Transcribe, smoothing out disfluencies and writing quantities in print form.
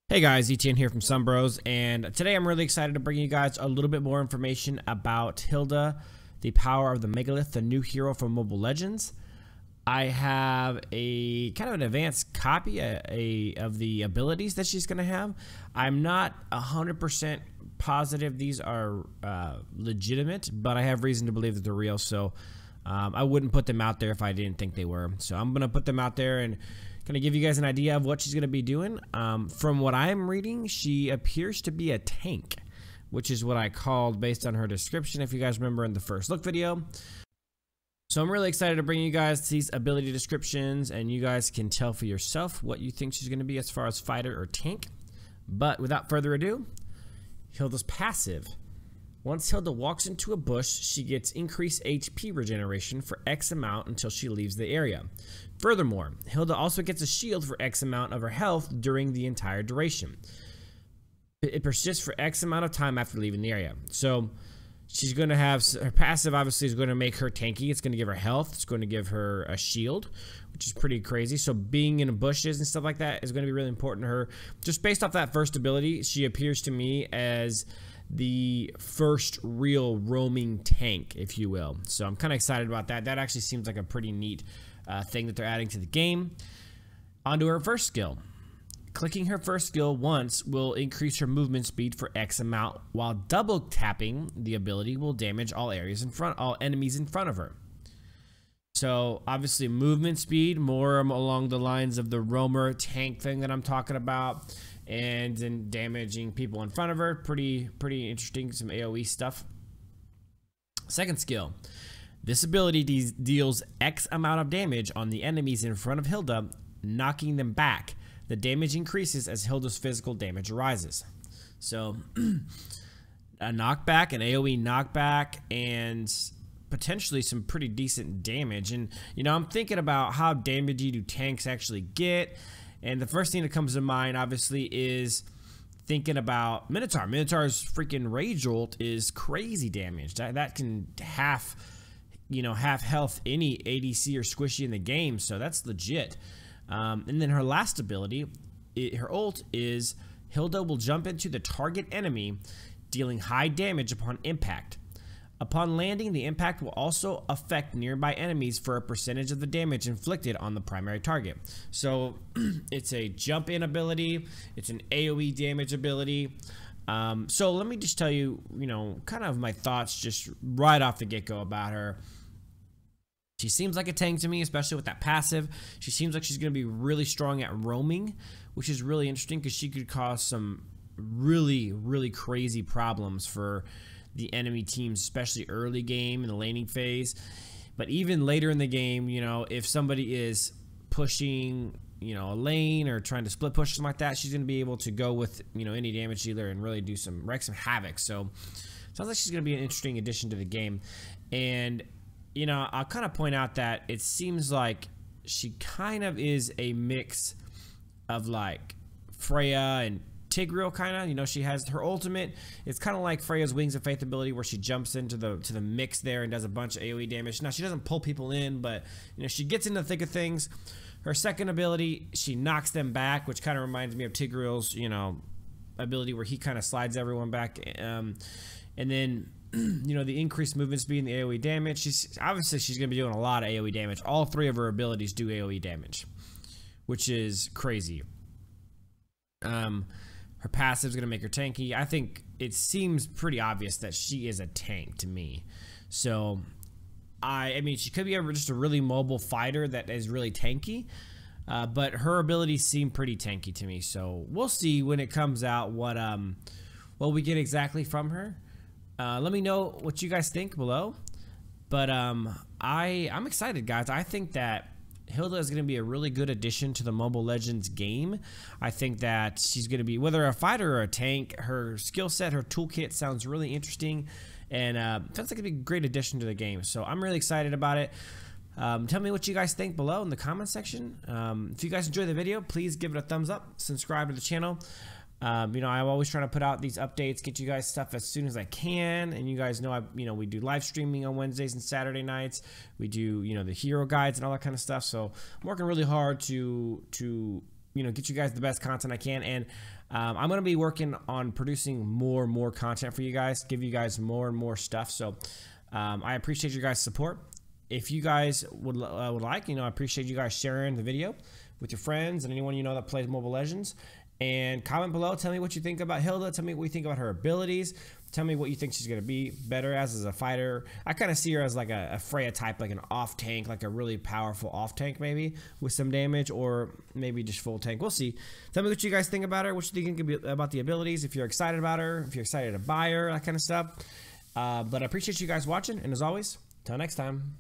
Hey guys, ETN here from SunBros, and today I'm really excited to bring you guys a little bit more information about Hilda, the power of the Megalith, the new hero from Mobile Legends. I have a kind of an advanced copy of the abilities that she's going to have. I'm not 100% positive these are legitimate, but I have reason to believe that they're real, so I wouldn't put them out there if I didn't think they were. So I'm going to put them out there and kind of give you guys an idea of what she's going to be doing. From what I'm reading, she appears to be a tank, which is what I called based on her description, if you guys remember in the first look video. So I'm really excited to bring you guys these ability descriptions, and you guys can tell for yourself what you think she's going to be as far as fighter or tank. But without further ado, Hilda's passive. Once Hilda walks into a bush, she gets increased HP regeneration for X amount until she leaves the area. Furthermore, Hilda also gets a shield for X amount of her health during the entire duration. It persists for X amount of time after leaving the area. So she's going to have her passive, obviously, is going to make her tanky. It's going to give her health. It's going to give her a shield, which is pretty crazy. So being in bushes and stuff like that is going to be really important to her. Just based off that first ability, she appears to me as the first real roaming tank, if you will. So I'm kind of excited about that. That actually seems like a pretty neat thing that they're adding to the game. Onto her first skill. Clicking her first skill once will increase her movement speed for X amount, while double tapping the ability will damage all enemies in front of her. So obviously movement speed, more along the lines of the roamer tank thing that I'm talking about, and then damaging people in front of her. Pretty interesting, some AoE stuff. Second skill. This ability deals X amount of damage on the enemies in front of Hilda, knocking them back. The damage increases as Hilda's physical damage rises. So a knockback, an AoE knockback, and potentially some pretty decent damage. And you know, I'm thinking about how damagey do tanks actually get, and the first thing that comes to mind obviously is thinking about Minotaur. Minotaur's freaking Rage Jolt is crazy damage. That can half health any ADC or squishy in the game, so that's legit. And then her last ability, her ult, is Hilda will jump into the target enemy, dealing high damage upon impact. Upon landing, the impact will also affect nearby enemies for a percentage of the damage inflicted on the primary target. So it's a jump in ability, it's an AoE damage ability. So let me just tell you, kind of my thoughts just right off the get-go about her. She seems like a tank to me, especially with that passive. She seems like she's going to be really strong at roaming, which is really interesting because she could cause some really crazy problems for the enemy teams, especially early game in the laning phase. But even later in the game, if somebody is pushing, a lane or trying to split push, something like that, she's going to be able to go with, any damage dealer and really do wreak some havoc. So sounds like she's going to be an interesting addition to the game. And I'll kind of point out that it seems like she kind of is a mix of like Freya and Tigreal, kind of. She has her ultimate. It's kind of like Freya's Wings of Faith ability, where she jumps into the mix there and does a bunch of AoE damage. Now she doesn't pull people in, but she gets into the thick of things. Her second ability, she knocks them back, which kind of reminds me of Tigreal's ability, where he kind of slides everyone back. And then the increased movement speed and the AoE damage. She's going to be doing a lot of AoE damage. All three of her abilities do AoE damage, which is crazy. Her passive is going to make her tanky. I think it seems pretty obvious that she is a tank to me. So, I mean, she could be just a really mobile fighter that is really tanky, but her abilities seem pretty tanky to me. So we'll see when it comes out what we get exactly from her. Let me know what you guys think below. But I'm excited, guys. I think that Hilda is going to be a really good addition to the Mobile Legends game. I think that she's going to be, whether a fighter or a tank, her skill set, her toolkit sounds really interesting, and sounds like it'd be a great addition to the game. So I'm really excited about it. Tell me what you guys think below in the comment section. If you guys enjoyed the video, please give it a thumbs up, subscribe to the channel. I'm always trying to put out these updates, get you guys stuff as soon as I can, and you guys know we do live streaming on Wednesdays and Saturday nights. We do the hero guides and all that kind of stuff. So I'm working really hard to get you guys the best content I can. And I'm going to be working on producing more content for you guys, give you guys more and more stuff. So I appreciate your guys' support. If you guys would like, I appreciate you guys sharing the video with your friends and anyone that plays Mobile Legends. And comment below. Tell me what you think about Hilda. Tell me what you think about her abilities. Tell me what you think she's going to be better as a fighter. I kind of see her as like a Freya type, like an off tank, like a really powerful off tank maybe with some damage, or maybe just full tank. We'll see. Tell me what you guys think about her, what you think about the abilities, if you're excited about her, if you're excited to buy her, that kind of stuff. But I appreciate you guys watching, and as always, till next time.